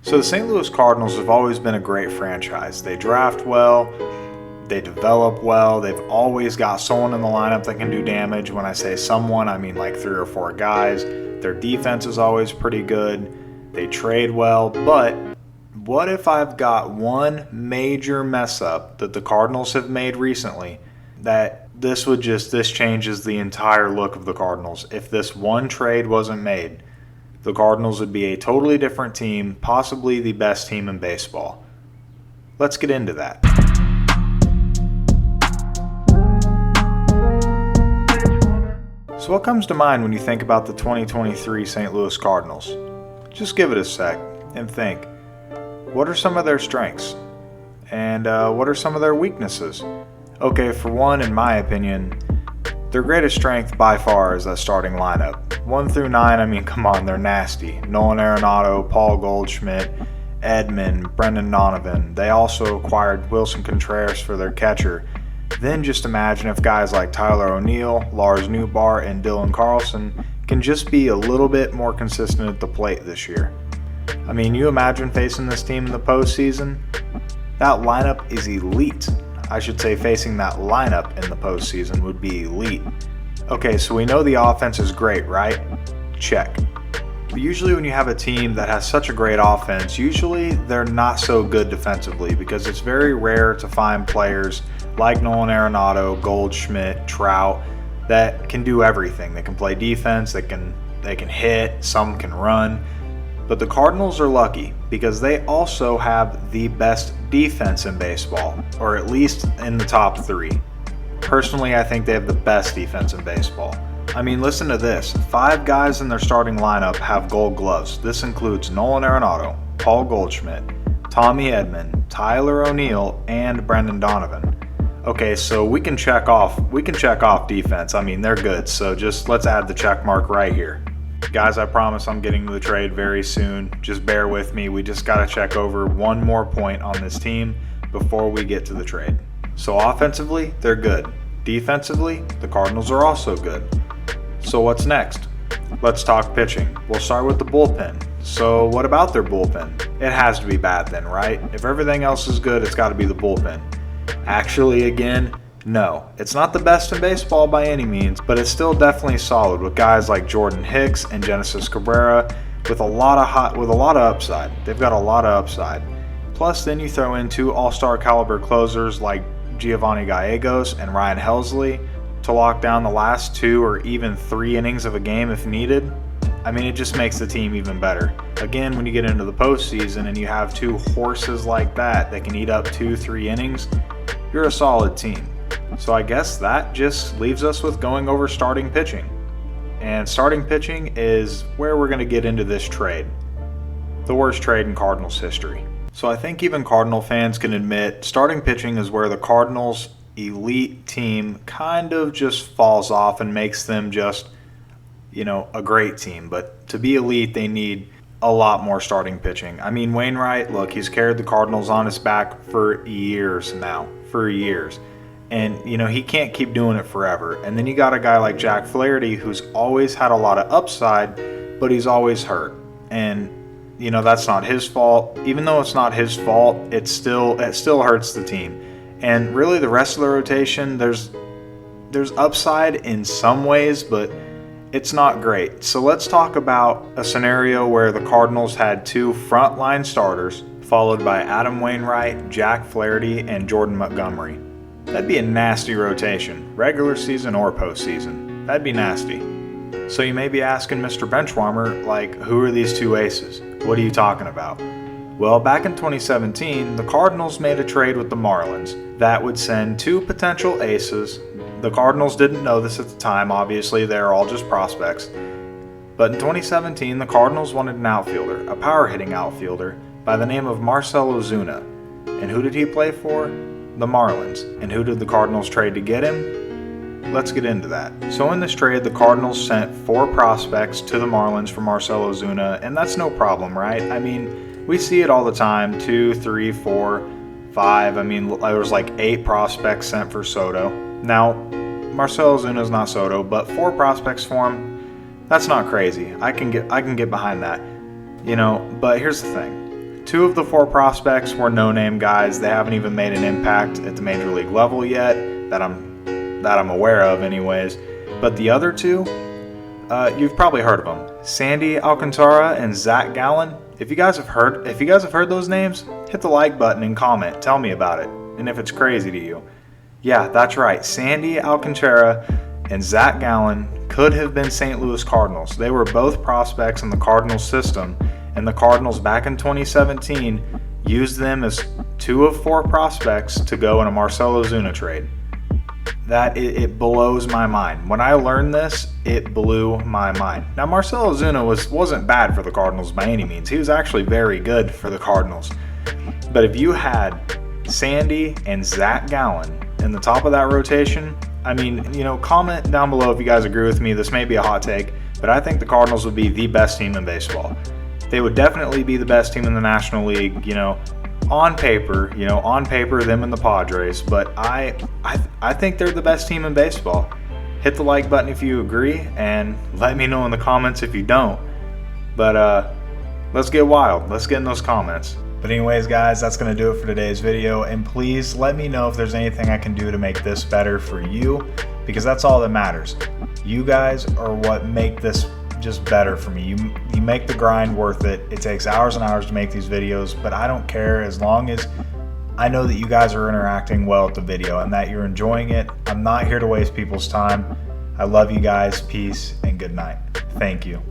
So the St. Louis Cardinals have always been a great franchise. They draft well, they develop well, they've always got someone in the lineup that can do damage. When I say someone, I mean like 3 or 4 guys. Their defense is always pretty good. They trade well, but what if I've got one major mess up that the Cardinals have made recently that this changes the entire look of the Cardinals? If this one trade wasn't made, the Cardinals would be a totally different team, possibly the best team in baseball. Let's get into that. So what comes to mind when you think about the 2023 St. Louis Cardinals? Just give it a sec and think. What are some of their strengths? And what are some of their weaknesses? Okay, for one, in my opinion, their greatest strength by far is that starting lineup. 1 through 9, I mean, come on, they're nasty. Nolan Arenado, Paul Goldschmidt, Edman, Brendan Donovan. They also acquired Wilson Contreras for their catcher. Then just imagine if guys like Tyler O'Neill, Lars Nootbaar, and Dylan Carlson can just be a little bit more consistent at the plate this year. I mean, you imagine facing this team in the postseason? That lineup is elite. I should say facing that lineup in the postseason would be elite. Okay, so we know the offense is great, right? Check. But usually when you have a team that has such a great offense, usually they're not so good defensively because it's very rare to find players like Nolan Arenado, Goldschmidt, Trout that can do everything. They can play defense, they can hit, some can run. But the Cardinals are lucky because they also have the best defense in baseball, or at least in the top 3. Personally, I think they have the best defense in baseball. I mean, listen to this. 5 guys in their starting lineup have gold gloves. This includes Nolan Arenado, Paul Goldschmidt, Tommy Edman, Tyler O'Neill, and Brendan Donovan. Okay, so we can check off defense. I mean, they're good, so just let's add the check mark right here. Guys, I promise I'm getting to the trade very soon. Just bear with me. We just got to check over one more point on this team before we get to the trade. So offensively, they're good. Defensively, the Cardinals are also good. So what's next? Let's talk pitching. We'll start with the bullpen. So what about their bullpen? It has to be bad then, right? If everything else is good, it's got to be the bullpen. Actually, again, no, it's not the best in baseball by any means, but it's still definitely solid with guys like Jordan Hicks and Genesis Cabrera with a lot of upside. They've got a lot of upside. Plus, then you throw in 2 all-star caliber closers like Giovanni Gallegos and Ryan Helsley to lock down the last 2 or even 3 innings of a game if needed. I mean, it just makes the team even better. Again, when you get into the postseason and you have 2 horses like that can eat up 2-3 innings, you're a solid team. So I guess that just leaves us with going over starting pitching. And starting pitching is where we're going to get into this trade. The worst trade in Cardinals history. So I think even Cardinal fans can admit starting pitching is where the Cardinals' elite team kind of just falls off and makes them just, a great team. But to be elite, they need a lot more starting pitching. I mean, Wainwright, look, he's carried the Cardinals on his back for years now. For years. And, he can't keep doing it forever. And then you got a guy like Jack Flaherty who's always had a lot of upside, but he's always hurt. And, that's not his fault. Even though it's not his fault, it still hurts the team. And really the rest of the rotation, there's upside in some ways, but it's not great. So let's talk about a scenario where the Cardinals had 2 frontline starters, followed by Adam Wainwright, Jack Flaherty, and Jordan Montgomery. That'd be a nasty rotation, regular season or postseason. That'd be nasty. So you may be asking Mr. Benchwarmer, who are these 2 aces? What are you talking about? Well, back in 2017, the Cardinals made a trade with the Marlins that would send 2 potential aces. The Cardinals didn't know this at the time, obviously they're all just prospects. But in 2017, the Cardinals wanted an outfielder, a power-hitting outfielder, by the name of Marcel Ozuna. And who did he play for? The Marlins. And who did the Cardinals trade to get him? Let's get into that. So in this trade, the Cardinals sent 4 prospects to the Marlins for Marcel Ozuna, and that's no problem, right? I mean, we see it all the time, 2, 3, 4, 5. I mean, there was 8 prospects sent for Soto. Now, Marcel Ozuna's not Soto, but 4 prospects for him, that's not crazy. I can get behind that. But here's the thing. 2 of the 4 prospects were no-name guys. They haven't even made an impact at the major league level yet, that I'm aware of anyways. But the other 2, you've probably heard of them. Sandy Alcantara and Zach Gallen. If you guys have heard those names, hit the like button and comment. Tell me about it, and if it's crazy to you. Yeah, that's right. Sandy Alcantara and Zach Gallen could have been St. Louis Cardinals. They were both prospects in the Cardinals system, and the Cardinals back in 2017 used them as 2 of 4 prospects to go in a Marcel Ozuna trade. It blows my mind. When I learned this, it blew my mind. Now, Marcel Ozuna wasn't bad for the Cardinals by any means. He was actually very good for the Cardinals. But if you had Sandy and Zach Gallen in the top of that rotation, I mean, comment down below if you guys agree with me. This may be a hot take, but I think the Cardinals would be the best team in baseball. They would definitely be the best team in the National League, on paper, them and the Padres, but I think they're the best team in baseball. Hit the like button if you agree, and let me know in the comments if you don't. But let's get wild. Let's get in those comments. But anyways, guys, that's going to do it for today's video. And please let me know if there's anything I can do to make this better for you, because that's all that matters. You guys are what make this just better for me. You make the grind worth it. It takes hours and hours to make these videos, but I don't care as long as I know that you guys are interacting well with the video and that you're enjoying it. I'm not here to waste people's time. I love you guys. Peace and good night. Thank you.